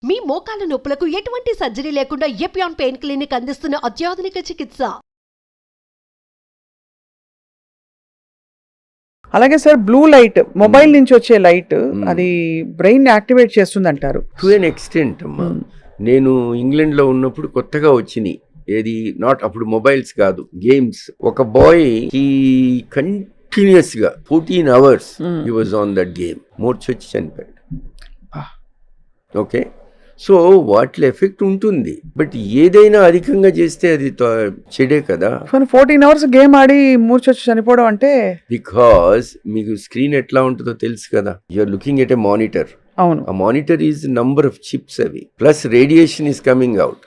మీ మోకాల నొప్పులకు ఎటువంటి సర్జరీ లేకుండా ఎపియాన్ పెయిన్ క్లినిక్ అందిస్తున్న అత్యాధునిక చికిత్స. అలాగే సార్, బ్లూ లైట్ మొబైల్ నుంచి వచ్చే లైట్ అది బ్రెయిన్ యాక్టివేట్ చేస్తుంది అంటారు. టు ఎన్ ఎక్స్టెంట్ అమ్మా. నేను ఇంగ్లాండ్లో ఉన్నప్పుడు కొత్తగా వచ్చినాయి, ఏది నాట్ అప్పుడు మొబైల్స్ కాదు, గేమ్స్. ఒక బాయ్ ఈ కంటిన్యూస్ గా 14 hours he was on that game. మూర్చొచ్చి చనిపోయాడు. ఓకే, సో వాటి ఎఫెక్ట్ ఉంటుంది, బట్ ఏదైనా అధికంగా చేస్తే అది చెడే కదా. 14 hours గేమ్ ఆడి మూర్చొచ్చి చనిపోవడం అంటే, బికాస్ మీకు స్క్రీన్ ఎట్లా ఉంటుందో తెలుసు కదా. You're looking at a monitor. అవును, ఆ monitor is number of chips అవి, plus radiation is coming out.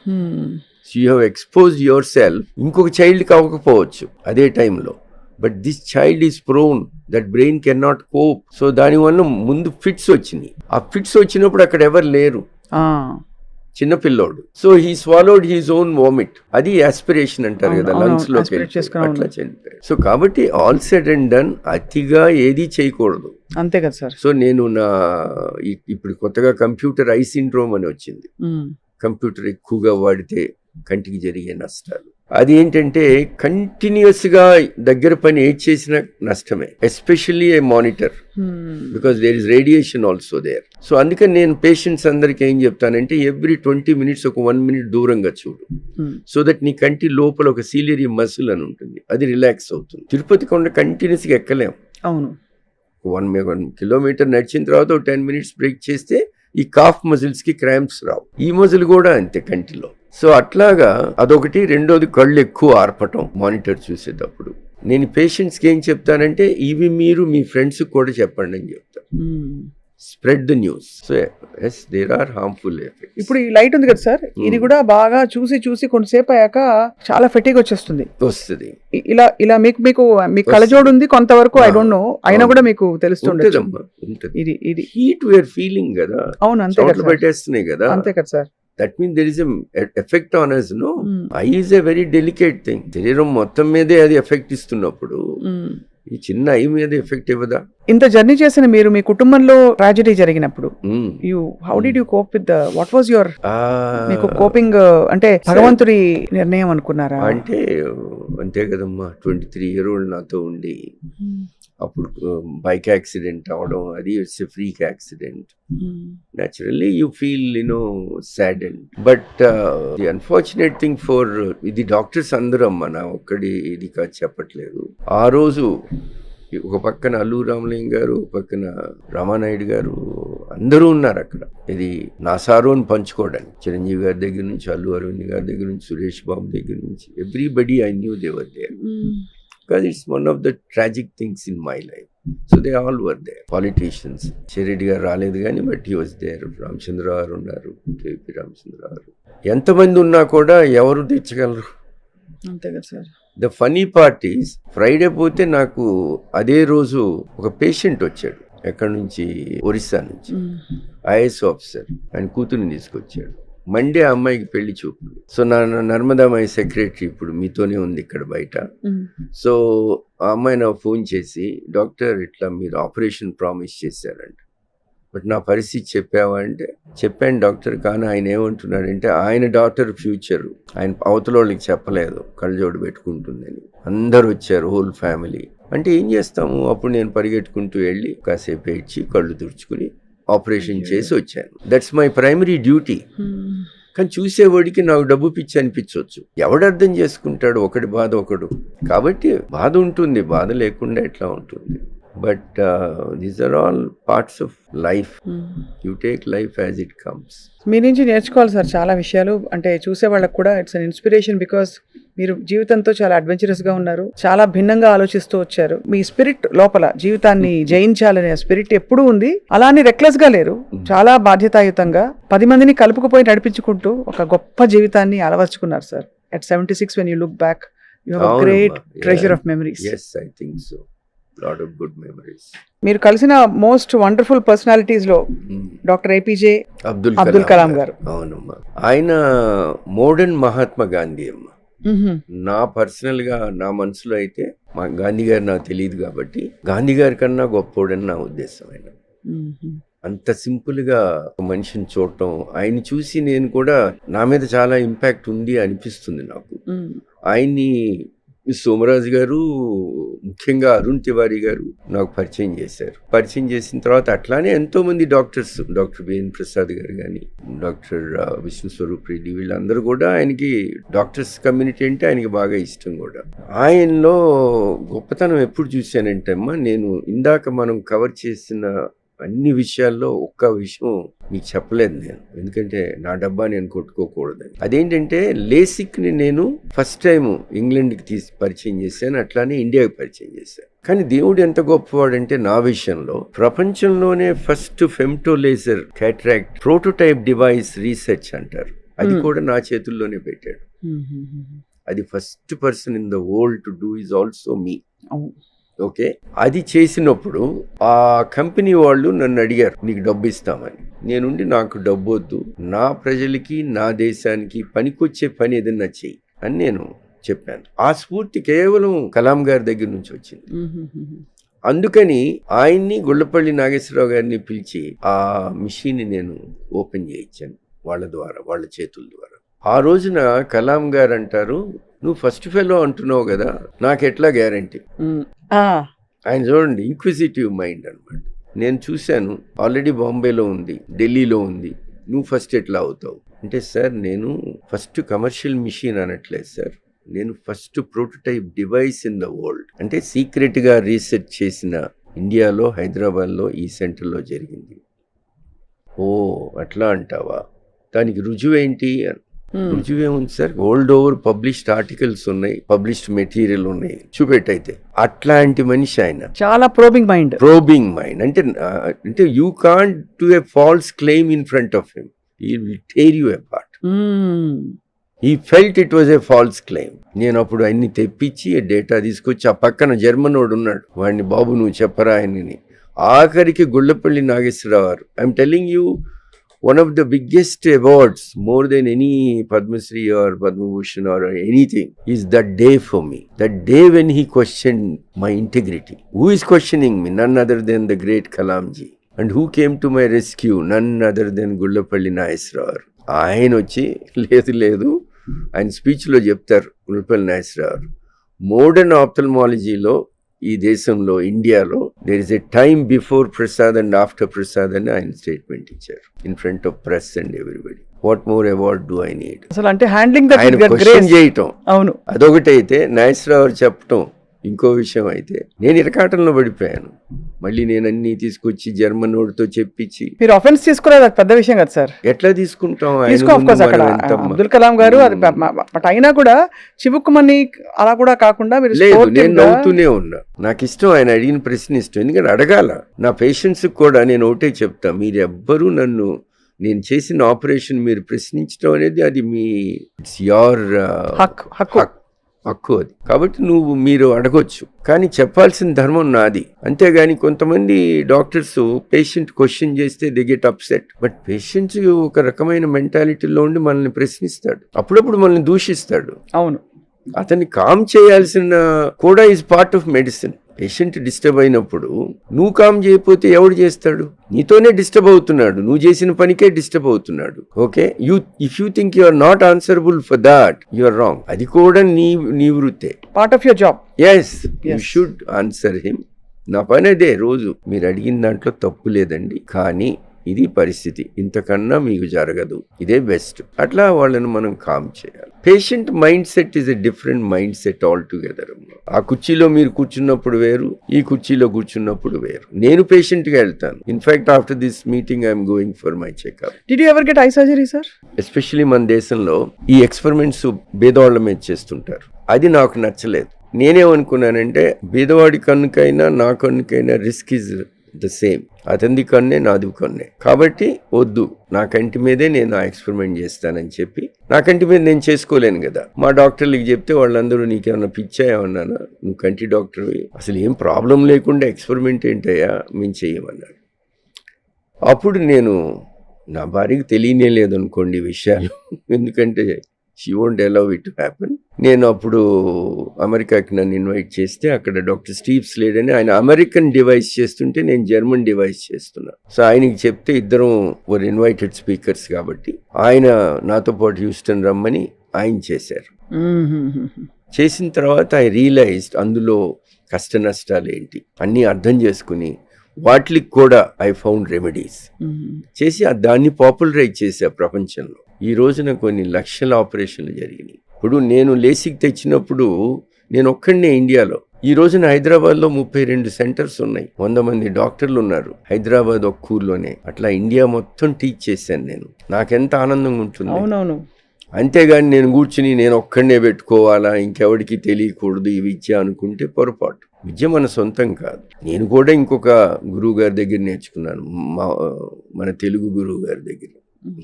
So you have exposed your సెల్ఫ్. ఇంకొక చైల్డ్కి అవ్వకపోవచ్చు అదే టైంలో, but this child is prone, that brain can not cope. So దానివల్ల ముందు ఫిట్స్ వచ్చినాయి. ఆ ఫిట్స్ వచ్చినప్పుడు అక్కడ ఎవరు లేరు, చిన్నపిల్లోడు. So he swallowed his own vomit. అది ఆస్పిరేషన్ అంటారు కదా, లంగ్స్ లోకి అట్లా చనిపోయాడు. సో కాబట్టి ఆల్ సెడ్ అండ్ డన్ అతిగా ఏది చేయకూడదు, అంతే కదా సార్. సో నేను ఇప్పుడు కొత్తగా కంప్యూటర్ ఐ సిండ్రోమ్ అని వచ్చింది. కంప్యూటర్ ఎక్కువగా వాడితే కంటికి జరిగే నష్టాలు. అది ఏంటంటే కంటిన్యూస్ గా దగ్గర పని ఏది చేసినా నష్టమే, especially a monitor, because there is radiation also there. So అందుకని నేను పేషెంట్స్ అందరికి ఏం చెప్తానంటే ఎవ్రీ 20 minutes ఒక 1 minute దూరంగా చూడు, సో దట్ నీ కంటి లోపల ఒక సీలియరీ మసిల్ అని ఉంటుంది, అది రిలాక్స్ అవుతుంది. తిరుపతి కొండ కంటిన్యూస్ గా ఎక్కలేం. అవును, 1 kilometer నడిచిన తర్వాత 10 minutes బ్రేక్ చేస్తే ఈ కాఫ్ మజిల్స్ కి క్రాంప్స్ రావు. ఈ మజిల్ కూడా అంతే కంటిలో. సో అట్లాగా అదొకటి. రెండోది కళ్ళు ఎక్కువ ఆర్పటం మానిటర్ చూసేటప్పుడు. నేను పేషెంట్స్కి ఏం చెప్తానంటే ఇవి మీరు మీ ఫ్రెండ్స్కి కూడా చెప్పండి అని చెప్తాను. Spread the news. So yes, there are harmful effects. ఇప్పుడు ఈ లైట్ ఉంది కదా సార్, ఇది కూడా బాగా చూసి కొంతసేపు అయ్యాక చాలా ఫెటిగ్ వస్తుంది. ఇలా మీకు కళ్ళజోడు ఉంది కొంతవరకు, ఐ డోంట్ నో, అయినా కూడా మీకు తెలుస్తుంది. ఇది హీట్ వేర్ ఫీలింగ్ కదా. అవును, అంతే కదా, పెట్టేస్తున్నాయి కదా, అంతే కదా sir. That means there is effect on us, no? I is a very delicate thing. శరీరం మొత్తం మీదే అది ఎఫెక్ట్ ఇస్తున్నప్పుడు ఈ చిన్న ఐ మీద ఎఫెక్ట్ ఇవ్వదా? ఇంత జర్నీ చేసిన మీరు, మీ కుటుంబంలో ట్రాజెడీ జరిగినప్పుడు how did you cope with what was your మీకు కోపింగ్? అంటే భగవంతుడి నిర్ణయం అనుకున్నారా? అంటే అంతే కదమ్మా, 23-year-old నాతో ఉండి అప్పుడు బైక్ యాక్సిడెంట్ అవడం, అది it's a freak accident. naturally you feel saddened, but the unfortunate thing for ఇది డాక్టర్స్ అందరూ అమ్మా, నా ఒక్కడి ఇది కాదు చెప్పట్లేదు. ఆ రోజు ఒక పక్కన అల్లు రామలింగ గారు, ఒక పక్కన రామానాయుడు గారు, అందరూ ఉన్నారు అక్కడ. ఇది నా సారోని పంచుకోవడానికి చిరంజీవి గారి దగ్గర నుంచి, అల్లు అరవింద్ గారి దగ్గర నుంచి, సురేష్ బాబు దగ్గర నుంచి, everybody I knew they were there. Because it's one of the tragic things in my life. So they all were there. Politicians. Shiridi garu రాలేదు కానీ, but he was there. Ramachandra గారు ఉన్నారు, కేపీ రామచంద్ర గారు. ఎంతమంది ఉన్నా కూడా ఎవరు తెచ్చగలరు? అంతే కదా sir. The funny part is, Friday పోతే నాకు అదే రోజు ఒక పేషెంట్ వచ్చాడు, ఎక్కడి నుంచి, ఒరిస్సా నుంచి, ఐఏఎస్ ఆఫీసర్. ఆయన కూతుర్ని తీసుకొచ్చాడు. మండే ఆ అమ్మాయికి పెళ్లి చూపులు. సో నా నర్మదామాయి సెక్రటరీ ఇప్పుడు మీతోనే ఉంది ఇక్కడ బయట. సో ఆ అమ్మాయి నాకు ఫోన్ చేసి, డాక్టర్ ఇట్లా మీరు ఆపరేషన్ ప్రామిస్ చేశారంట, బట్ నా పరిస్థితి చెప్పావా అంటే, చెప్పాను డాక్టర్, కానీ ఆయన ఏమంటున్నాడంటే ఆయన డాక్టర్ ఫ్యూచర్ ఆయన అవతల వాళ్ళకి చెప్పలేదు కళ్ళజోడు పెట్టుకుంటుందని. అందరు వచ్చారు, హోల్ ఫ్యామిలీ. అంటే ఏం చేస్తాము? అప్పుడు నేను పరిగెట్టుకుంటూ వెళ్ళి కాసేపు ఏడ్చి కళ్ళు తుడుచుకుని ఆపరేషన్ చేసి వచ్చాను. That's my primary duty. కానీ చూసేవాడికి నాకు డబ్బు పిచ్చి అనిపించవచ్చు. ఎవడు అర్థం చేసుకుంటాడు? ఒకటి బాధ ఒకడు. కాబట్టి బాధ ఉంటుంది, బాధ లేకుండా ఎట్లా ఉంటుంది? But these are all parts of life. You take life as it comes. మీ నుంచి నేర్చుకోవాలి సార్ చాలా విషయాలు. అంటే చూసే వాళ్ళకు కూడా ఇట్స్ అన్ ఇన్స్పిరేషన్, బికాస్ మీరు జీవితంతో చాలా అడ్వెంచరస్ గా ఉన్నారు, చాలా భిన్నంగా ఆలోచిస్తూ వచ్చారు. మీ స్పిరిట్ లోపల జీవితాన్ని జయించాలనే స్పిరిట్ ఎప్పుడూ ఉంది. అలానే రెక్లెస్ గా లేరు, చాలా బాధ్యతాయుతంగా 10 మందిని కలుపుకుపోయి నడిపించుకుంటూ ఒక గొప్ప జీవితాన్ని అలవర్చుకున్నారు sir. At 76 when you look back, you have a great treasure of memories. Yes, I think so. Lot of good memories. మీరు కలిసిన మోస్ట్ వండర్ఫుల్ పర్సనాలిటీస్ లో డాక్టర్ ఏపీజే అబ్దుల్ కలాం గారు. అవునమ్మా, ఆయన మోడర్న్ మహాత్మా గాంధీ అమ్మ. నా పర్సనల్ గా నా మనసులో అయితే మా గాంధీ గారు నాకు తెలియదు కాబట్టి గాంధీ గారి కన్నా గొప్పోడని నా ఉద్దేశం. ఆయన అంత సింపుల్గా ఒక మనిషిని చూడటం, ఆయన చూసి నేను కూడా నా మీద చాలా ఇంపాక్ట్ ఉంది అనిపిస్తుంది నాకు. ఆయన్ని సోమరాజు గారు, ముఖ్యంగా అరుణ్ తివారీ గారు నాకు పరిచయం చేశారు. పరిచయం చేసిన తర్వాత అట్లానే ఎంతో మంది డాక్టర్స్, డాక్టర్ బిఎన్ ప్రసాద్ గారు కానీ, డాక్టర్ విష్ణు స్వరూప్ రెడ్డి, వీళ్ళందరూ కూడా ఆయనకి డాక్టర్స్ కమ్యూనిటీ అంటే ఆయనకి బాగా ఇష్టం కూడా. ఆయనలో గొప్పతనం ఎప్పుడు చూశానంటే అమ్మా, నేను ఇందాక మనం కవర్ చేసిన అన్ని విషయాల్లో ఒక్క విషయం మీకు చెప్పలేదు నేను, ఎందుకంటే నా డబ్బా నేను కొట్టుకోకూడదని. అదేంటంటే లేసిక్ని నేను ఫస్ట్ టైం ఇంగ్లాండ్కి తీసి పరిచయం చేశాను, అట్లానే ఇండియాకి పరిచయం చేశాను. కానీ దేవుడు ఎంత గొప్పవాడంటే నా విషయంలో ప్రపంచంలోనే first femto laser cataract prototype device research అంటారు, అది కూడా నా చేతుల్లోనే పెట్టాడు. అది first person in the world to do is also me. Okay, అది చేసినప్పుడు ఆ కంపెనీ వాళ్ళు నన్ను అడిగారు, నీకు డబ్బు ఇస్తామని. నేనుండి నాకు డబ్బు వద్దు, నా ప్రజలకి నా దేశానికి పనికొచ్చే పని ఏదన్నా చెయ్యి అని నేను చెప్పాను. ఆ స్ఫూర్తి కేవలం కలాం గారి దగ్గర నుంచి వచ్చింది. అందుకని ఆయన్ని, గుళ్ళపల్లి నాగేశ్వరరావు గారిని పిలిచి ఆ మిషన్ని నేను ఓపెన్ చేయించాను వాళ్ళ ద్వారా, వాళ్ళ చేతుల ద్వారా. ఆ రోజున కలాం గారు అంటారు, నువ్వు ఫస్ట్ ఫెలో అంటున్నావు కదా, నాకెట్లా గ్యారంటీ. ఆయన చూడండి, ఇంక్విజిటివ్ మైండ్ అనమాట. నేను చూశాను, ఆల్రెడీ బాంబేలో ఉంది, ఢిల్లీలో ఉంది, నువ్వు ఫస్ట్ ఎట్లా అవుతావు అంటే, సార్ నేను ఫస్ట్ కమర్షియల్ మిషన్ అనట్లేదు సార్, నేను first prototype device in the world, అంటే సీక్రెట్గా రీసెర్చ్ చేసిన ఇండియాలో, హైదరాబాద్లో ఈ సెంటర్లో జరిగింది. ఓ అట్లా అంటావా, దానికి రుజువు ఏంటి? రుజువేముంది sir, world over published articles ఉన్నాయి, పబ్లిష్డ్ మెటీరియల్ ఉన్నాయి, చూపెట్టయితే. అట్లాంటి మనిషి ఆయన, చాలా ప్రోబింగ్ మైండ్. అంటే you can't do a false claim in front of him, he will tear you apart. He felt it was a false claim. నేను అప్పుడు అన్ని తెప్పించి డేటా తీసుకొచ్చి, ఆ పక్కన జర్మన్ వాడు ఉన్నాడు, వాడిని బాబు నువ్వు చెప్పరా ఆయనని. ఆఖరికి గుళ్ళపల్లి నాగేశ్వరరావు గారు, I'm telling you, one of the biggest awards, more than any Padma Shri or Padma Bhushan or anything, is that day for me. That day when he questioned my integrity. Who is questioning me? None other than the great Kalamji. And who came to my rescue? None other than Gullapalli Nageswara. ఆయన వచ్చి లేదు ఆయన స్పీచ్లో చెప్తారు, Gullapalli Nageswararao, modern ఆప్థల్మాలజీలో ఈ దేశంలో, ఇండియాలో, there is a time before Prasad and after Prasad అని ఆయన స్టేట్మెంట్ ఇచ్చారు in front of press and everybody. What more award do I need? అసలు అంటే హ్యాండ్లింగ్ ఆయన క్వశ్చన్ చేయటం, అవును, అదొకటైతే నాగేశ్వరరావు చెప్పటం ఇంకో విషయం అయితే, నేను ఇరకాటంలో పడిపోయాను. మళ్ళీ నేను అన్ని తీసుకొచ్చి జర్మన్ వాడితో చెప్పించి. మీరు అఫెన్స్ తీసుకోలేదు, అది పెద్ద విషయం కదా సార్. ఎట్లా తీసుకుంటాం? అబ్దుల్ కలాం గారు అది, బట్ అయినా కూడా చివుక్కుమని అలా కూడా కాకుండా మీరు లేదు, నేను నవ్వుతూనే ఉన్నా. నాకు ఇష్టం ఆయన అడిగిన ప్రశ్న ఇష్టం, ఎందుకంటే అడగాల. నా పేషెంట్స్ కూడా నేను ఒకటే చెప్తా, మీరు ఎవ్వరూ నన్ను, నేను చేసిన ఆపరేషన్ మీరు ప్రశ్నించడం అనేది అది మీ ఇట్స్ యువర్ హక్కు అది. కాబట్టి మీరు అడగొచ్చు, కానీ చెప్పాల్సిన ధర్మం నాది. అంతేగాని కొంతమంది డాక్టర్స్ పేషెంట్ క్వశ్చన్ చేస్తే they get upset. But patients ఒక రకమైన మెంటాలిటీలో ఉండి మనల్ని ప్రశ్నిస్తాడు, అప్పుడప్పుడు మనల్ని దూషిస్తాడు. అవును, అతన్ని కామ్ చేయాల్సిన కూడా is part of medicine. Patient disturb అయినప్పుడు నువ్వు కామ్ చేయకపోతే ఎవడు చేస్తాడు? నీతోనే డిస్టర్బ్ అవుతున్నాడు, నువ్వు చేసిన పనికే డిస్టర్బ్ అవుతున్నాడు. Okay, if you think you are not answerable for that, you are wrong. అది కూడా నీ వృత్తే, part of your job. Yes, you should answer him. నా పని అదే, రోజు మీరు అడిగిన దాంట్లో తప్పు లేదండి, కానీ ఇది పరిస్థితి, ఇంతకన్నా మీకు జరగదు, ఇదే బెస్ట్. అట్లా వాళ్ళని మనం కామ్ చేయాలి. Patient mind set is a different mind set all together. ఆ కుర్చీలో మీరు కూర్చున్నప్పుడు వేరు, ఈ కుర్చీలో కూర్చున్నప్పుడు వేరు. నేను పేషెంట్గా వెళ్తాను. In fact after this meeting I'm going for my checkup. Did you ever get I surgery sir? Especially మన దేశంలో ఈ ఎక్స్పెరిమెంట్స్ బేదవాళ్ళ మీద చేస్తుంటారు, అది నాకు నచ్చలేదు. నేనేమనుకున్నానంటే, బీదవాడి కన్నుకైనా నా కన్నుకైనా రిస్క్ ఈజ్ ద సేమ్. అతనిది కన్నే, నాది కన్నే, కాబట్టి వద్దు, నా కంటి మీదే నేను ఆ ఎక్స్పెరిమెంట్ చేస్తానని చెప్పి, నా కంటి మీద నేను చేసుకోలేను కదా. మా డాక్టర్లకి చెప్తే వాళ్ళందరూ నీకేమన్నా పిచ్చా ఏమన్నానా, నువ్వు కంటి డాక్టర్వి, అసలు ఏం ప్రాబ్లం లేకుండా ఎక్స్పెరిమెంట్ ఏంటయ్యా, మేము చెయ్యమన్నాడు. అప్పుడు నేను, నా భార్యకి తెలియనే లేదనుకోండి విషయాలు, ఎందుకంటే she won't allow it to happen. నేను అప్పుడు అమెరికాకి నన్ను ఇన్వైట్ చేస్తే అక్కడ డాక్టర్ స్టీవ్ స్లేడ్ అని ఆయన అమెరికన్ డివైస్ చేస్తుంటే నేను జర్మన్ డివైస్ చేస్తున్నా. సో ఆయనకి చెప్తే ఇద్దరం వర్ ఇన్వైటెడ్ స్పీకర్స్ కాబట్టి ఆయన నాతో పాటు హ్యూస్టన్ రమ్మని ఆయన చేశారు. చేసిన తర్వాత ఐ రియలైజ్డ్ అందులో కష్ట నష్టాలు ఏంటి అన్నీ అర్థం చేసుకుని వాటికి కూడా ఐ ఫౌండ్ రెమెడీస్ చేసి దాన్ని పాపులరైజ్ చేశా ప్రపంచంలో. ఈ రోజున కొన్ని లక్షల ఆపరేషన్లు జరిగినాయి. ఇప్పుడు నేను లేసిక్ తెచ్చినప్పుడు నేను ఒక్కడనే ఇండియాలో. ఈ రోజున హైదరాబాద్లో 32 సెంటర్స్ ఉన్నాయి, 100 మంది డాక్టర్లు ఉన్నారు హైదరాబాద్ ఒక్క ఊర్లోనే. అట్లా ఇండియా మొత్తం టీచ్ చేశాను నేను. నాకెంత ఆనందంగా ఉంటుంది. అవునవును. అంతేగాని నేను కూర్చుని నేను ఒక్కడనే పెట్టుకోవాలా, ఇంకెవడికి తెలియకూడదు ఈ విద్య అనుకుంటే పొరపాటు. విద్య మన సొంతం కాదు. నేను కూడా ఇంకొక గురువు గారి దగ్గర నేర్చుకున్నాను, మన తెలుగు గురువు గారి దగ్గర,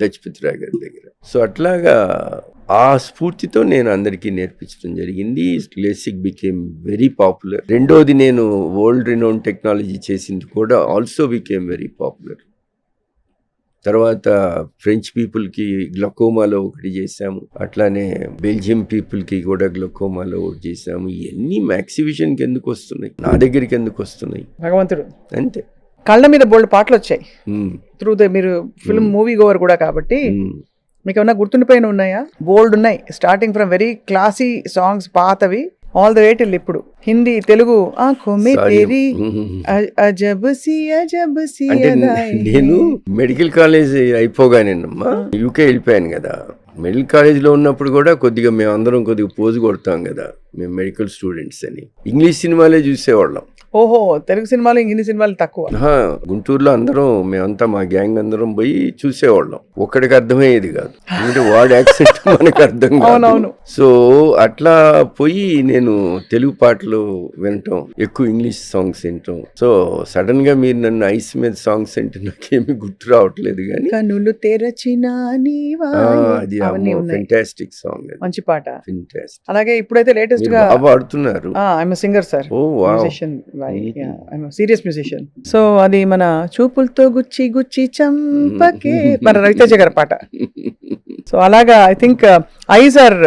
లక్ష్మీరావు గారి దగ్గర. సో అట్లాగా ఆ స్ఫూర్తితో నేను అందరికీ నేర్పించడం జరిగింది. LASIK became very popular. రెండోది నేను వరల్డ్ రినౌన్ టెక్నాలజీ చేసింది కూడా ఆల్సో బికేమ్ వెరీ పాపులర్. తర్వాత ఫ్రెంచ్ పీపుల్కి గ్లకోమాలో ఒకటి చేసాము, అట్లానే బెల్జియం పీపుల్కి కూడా గ్లకోమాలో ఒకటి చేసాము. ఇవన్నీ మ్యాక్సివిషన్కి ఎందుకు వస్తున్నాయి, నా దగ్గరికి ఎందుకు వస్తున్నాయి? భగవంతుడు అంతే. కళ్ళ మీద బోల్డ్ పాటలు వచ్చాయి త్రూ మీరు ఫిల్మ్ మూవీ గోవర్ కూడా కాబట్టి. మీకు ఏమన్నా గుర్తుండిపోయిన ఉన్నాయా? బోల్డ్ ఉన్నాయి, starting from very classy songs పాతవి ఆల్ ద వే టిల్ ఇప్పుడు. హిందీ, తెలుగు. నేను మెడికల్ కాలేజ్ అయిపోగానేనమ్మా యూకే వెళ్ళిపోయాను కదా. మెడికల్ కాలేజ్లో ఉన్నప్పుడు కూడా కొద్దిగా మేము అందరం కొద్దిగా పోజు కొడతాం కదా, మేము మెడికల్ స్టూడెంట్స్ అని. ఇంగ్లీష్ సినిమాలే చూసేవాళ్ళం. ఓహో, తెలుగు సినిమాలు హిందీ సినిమాలు తక్కువ. గుంటూరులో అందరం మేమంతా మా గ్యాంగ్ అందరం పోయి చూసేవాళ్ళం. ఒక్కడికి అర్థమయ్యేది కాదు, అంటే వాడి యాక్సెంట్ మనకు అర్థం కాదు. సో అట్లా పోయి నేను తెలుగు పాటలు వినటం, ఎక్కువ ఇంగ్లీష్ సాంగ్స్ వినటం. సో సడన్ గా మీరు నన్ను ఐస్ మీద సాంగ్స్ అంటే నాకేమి గుర్తు రావట్లేదు కానీ కనులు తెరచిన అది ఫెంటాస్టిక్ సాంగ్, మంచి పాట, ఫెంటాస్టిక్. అలాగే ఇప్పుడైతే లేటెస్ట్ గా పాడుతున్నారు. I'm singer sir, serious musician. So అది మన చూపులతో గుచ్చి గుచ్చి చంపకే, మన రవితేజ గారి పాట. సో అలాగా I think eyes are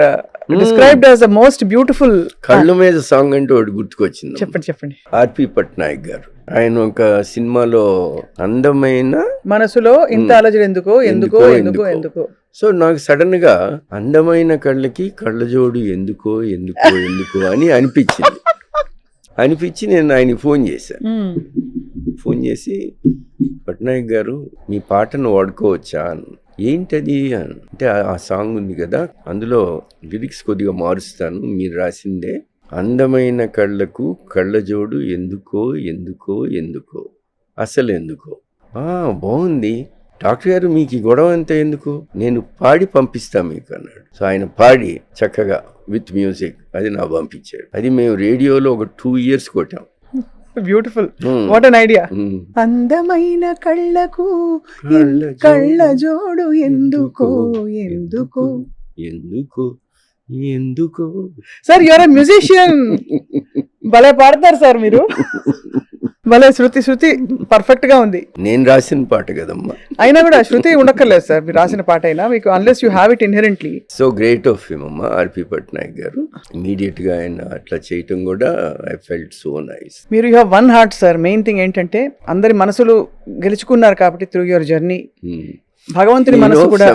described as the most beautiful. కళ్ళు మీద సాంగ్ అంటే ఒకటి గుర్తుకొచ్చింది. చెప్పండి. ఆర్పి పట్నాయక్ గారు, ఆయన ఒక సినిమాలో అందమైన మనసులో ఇంత అలజడి ఎందుకో ఎందుకో ఎందుకో ఎందుకో. సో నాకు సడన్ గా అందమైన కళ్ళకి కళ్ళజోడు ఎందుకో ఎందుకో ఎందుకో అని అనిపించి నేను ఆయనకి ఫోన్ చేశాను. ఫోన్ చేసి, పట్నాయక్ గారు మీ పాటను వాడుకోవచ్చా? ఏంటది అంటే, ఆ సాంగ్ ఉంది కదా అందులో లిరిక్స్ కొద్దిగా మారుస్తాను, మీరు రాసిందే. అందమైన కళ్ళకు కళ్ళజోడు ఎందుకో ఎందుకో ఎందుకో అసలు ఎందుకో. బాగుంది డాక్టర్ గారు, మీకు ఈ గొడవ అంతా ఎందుకు, నేను పాడి పంపిస్తా మీకు అన్నాడు. సో ఆయన పాడి చక్కగా విత్ మ్యూజిక్ అది నాకు పంపించాడు. అది మేము రేడియోలో ఒక 2 years కొట్టాం. Beautiful, what an idea. అందమైన కళ్ళకు కళ్ళజోడు ఎందుకో ఎందుకో ఎందుకో ఎందుకో. సార్ యూఆర్ ఎ మ్యూజిషియన్, భలే పాడతారు సార్ మీరు. భలే శృతి పర్ఫెక్ట్ గా ఉంది. నేను రాసిన పాట కదమ్మా, అయినా కూడా శృతి ఉండక్కర్లేదు సార్, మీరు రాసిన పాట అయినా మీకు, unless you have it inherently. So great of him అమ్మా ఆర్పి పట్నాయక్ గారు. ఇమీడియట్ గా ఆయన అట్లా చేయటం కూడా ఐ ఫెల్ట్ సో నైస్. మీరు you have one heart sir. Main thing ఏంటంటే అందరి మనసులు గెలుచుకున్నారు కాబట్టి త్రూ యువర్ జర్నీ. భగవంతుని మనసు కూడా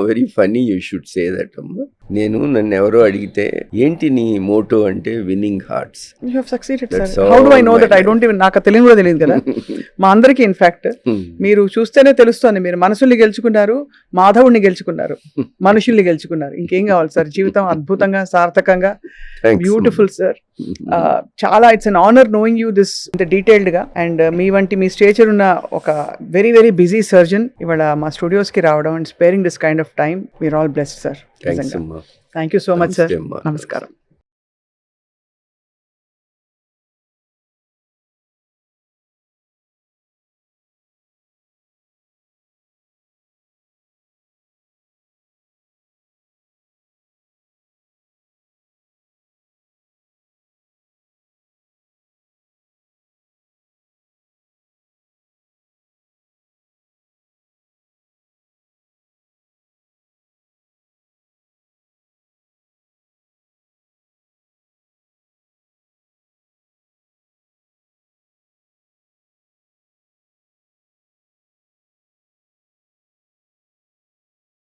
very funny you should say that అమ్మా. నన్ను ఎవరో అడిగితే ఏంటి నీ మోటో అంటే winning hearts. You have succeeded sir. How do I know that? I don't even, నాకు తెలియదు కూడా తెలియదు కదా మా అందరికీ. ఇన్ఫాక్ట్ మీరు చూస్తేనే తెలుస్తోంది, మీరు మనసుల్ని గెలుచుకున్నారు, మాధవుడిని గెలుచుకున్నారు, మనుషుల్ని గెలుచుకున్నారు. ఇంకేం కావాలి సార్? జీవితం అద్భుతంగా సార్థకంగా బ్యూటిఫుల్ సార్. చాలా it's an honour knowing you this detailed గా. అండ్ మీ వంటి మీ స్టేచర్ ఉన్న ఒక వెరీ వెరీ బిజీ సర్జన్ ఇవాళ మా స్టూడియోస్ కి రావడం and sparing this kind of time, we're all blessed sir. Thank you so much sir. నమస్కారం.